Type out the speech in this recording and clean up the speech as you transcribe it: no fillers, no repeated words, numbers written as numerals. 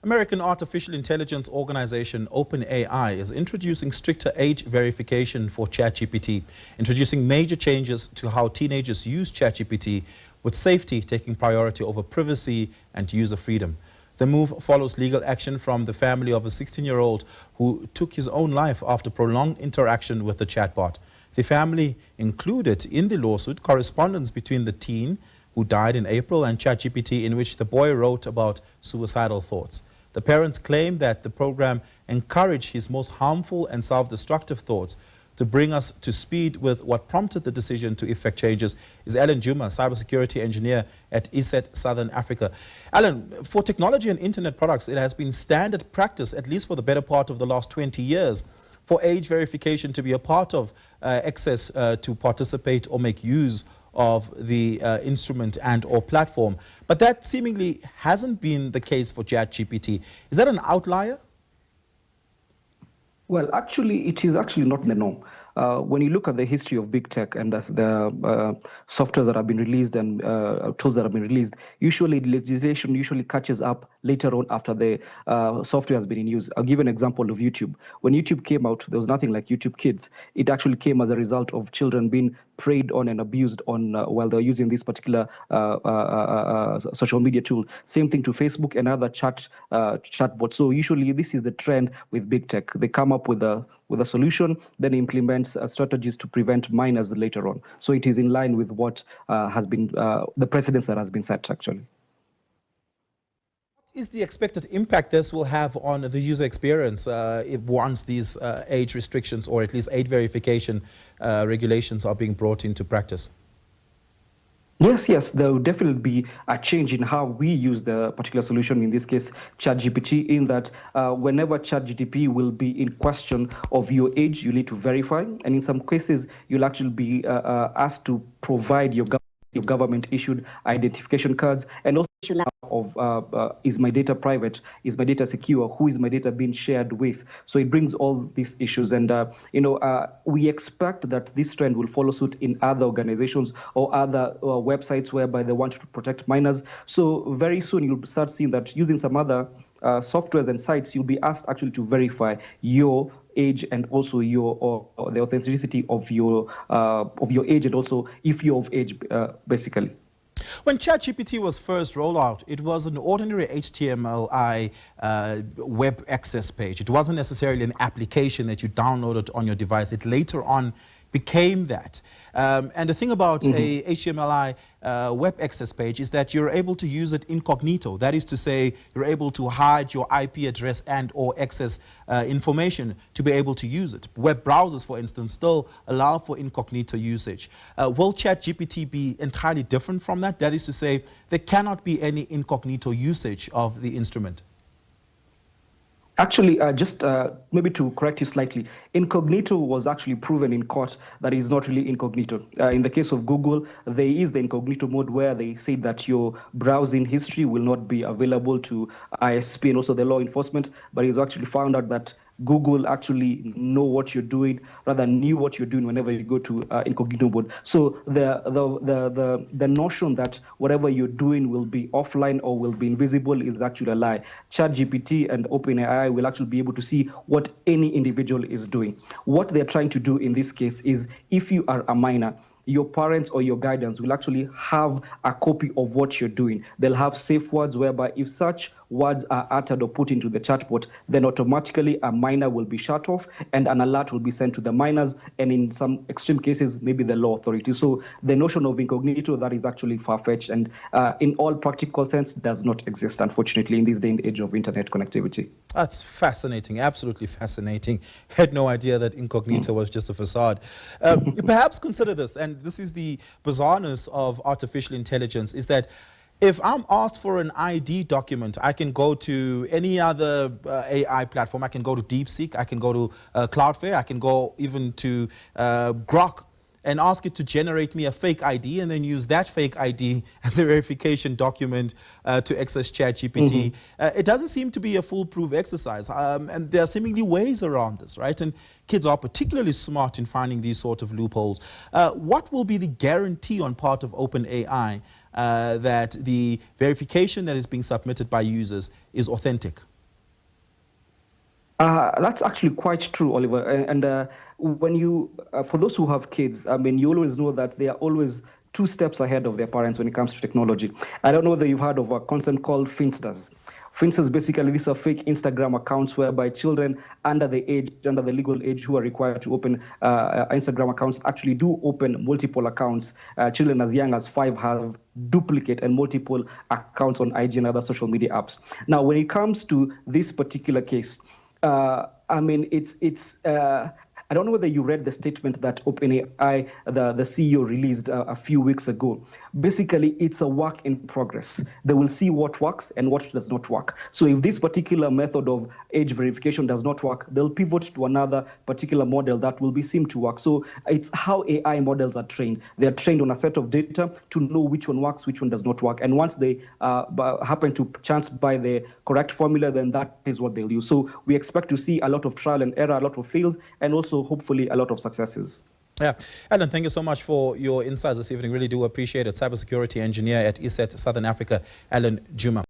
American artificial intelligence organization OpenAI is introducing stricter age verification for ChatGPT, introducing major changes to how teenagers use ChatGPT, with safety taking priority over privacy and user freedom. The move follows legal action from the family of a 16-year-old who took his own life after prolonged interaction with the chatbot. The family included in the lawsuit correspondence between the teen, who died in April, and ChatGPT, in which the boy wrote about suicidal thoughts. The parents claim that the program encouraged his most harmful and self-destructive thoughts. To bring us to speed with what prompted the decision to effect changes is Allan, Juma, cybersecurity engineer at ESET Southern Africa. Allan, for technology and internet products, it has been standard practice, at least for the better part of the last 20 years, for age verification to be a part of access to participate or make use of the instrument and or platform. But that seemingly hasn't been the case for ChatGPT. Is that an outlier? Well, actually, it is actually not the norm. When you look at the history of big tech and the softwares that have been released and tools that have been released, usually legislation usually catches up later on after the software has been in use. I'll give an example of YouTube. When YouTube came out, there was nothing like YouTube Kids. It actually came as a result of children being preyed on and abused on while they're using this particular social media tool. Same thing to Facebook and other chatbots. So usually this is the trend with big tech. They come up with a solution, then implements strategies to prevent minors later on. So it is in line with what has been the precedence that has been set, actually. What is the expected impact this will have on the user experience if once these age restrictions, or at least age verification regulations, are being brought into practice? Yes, there will definitely be a change in how we use the particular solution, in this case, ChatGPT, in that whenever ChatGPT will be in question of your age, you need to verify. And in some cases, you'll actually be asked to provide your government-issued identification cards, and also of is my data private, is my data secure, who is my data being shared with. So it brings all these issues, and we expect that this trend will follow suit in other organizations or other websites whereby they want to protect minors. So very soon you'll start seeing that using some other softwares and sites, you'll be asked actually to verify your age and also your the authenticity of your age, and also if you're of age, basically. When ChatGPT was first rolled out, it was an ordinary HTML web access page. It wasn't necessarily an application that you downloaded on your device. It later on became that. And the thing about a HTML web access page is that you're able to use it incognito. That is to say, you're able to hide your IP address and or access information to be able to use it. Web browsers, for instance, still allow for incognito usage. Will ChatGPT be entirely different from that? That is to say, there cannot be any incognito usage of the instrument. Actually, just maybe to correct you slightly, incognito was actually proven in court that it is not really incognito. In the case of Google, there is the incognito mode where they say that your browsing history will not be available to ISP and also the law enforcement, but it's actually found out that Google actually knew what you're doing whenever you go to incognito mode. So the notion that whatever you're doing will be offline or will be invisible is actually a lie. ChatGPT and OpenAI will actually be able to see what any individual is doing. What they're trying to do in this case is, if you are a minor, your parents or your guardians will actually have a copy of what you're doing. They'll have safe words whereby if such words are uttered or put into the chatbot, then automatically a minor will be shut off and an alert will be sent to the minors, and in some extreme cases, maybe the law authority. So the notion of incognito, that is actually far-fetched, and in all practical sense does not exist, unfortunately, in this day and age of internet connectivity. That's fascinating, absolutely fascinating. Had no idea that incognito was just a facade. Perhaps consider this, and this is the bizarreness of artificial intelligence, is that if I'm asked for an ID document, I can go to any other AI platform. I can go to DeepSeek, I can go to Cloudflare, I can go even to Grok and ask it to generate me a fake ID, and then use that fake ID as a verification document to access ChatGPT. It doesn't seem to be a foolproof exercise, and there are seemingly ways around this, right? And kids are particularly smart in finding these sort of loopholes. What will be the guarantee on part of OpenAI that the verification that is being submitted by users is authentic? That's actually quite true, Oliver. And when you, for those who have kids, I mean, you always know that they are always 2 steps ahead of their parents when it comes to technology. I don't know whether you've heard of a concept called Finsters. Finsters, basically, these are fake Instagram accounts whereby children under the legal age who are required to open Instagram accounts actually do open multiple accounts. Children as young as 5 have duplicate and multiple accounts on IG and other social media apps. Now, when it comes to this particular case, I mean, I don't know whether you read the statement that OpenAI, the CEO, released a few weeks ago. Basically, it's a work in progress. They will see what works and what does not work. So if this particular method of age verification does not work, they'll pivot to another particular model that will be seen to work. So it's how AI models are trained. They're trained on a set of data to know which one works, which one does not work. And once they happen to chance by the correct formula, then that is what they'll use. So we expect to see a lot of trial and error, a lot of fails, and also hopefully a lot of successes. Yeah. Allan, thank you so much for your insights this evening. Really do appreciate it. Cybersecurity engineer at ESET Southern Africa, Allan Juma.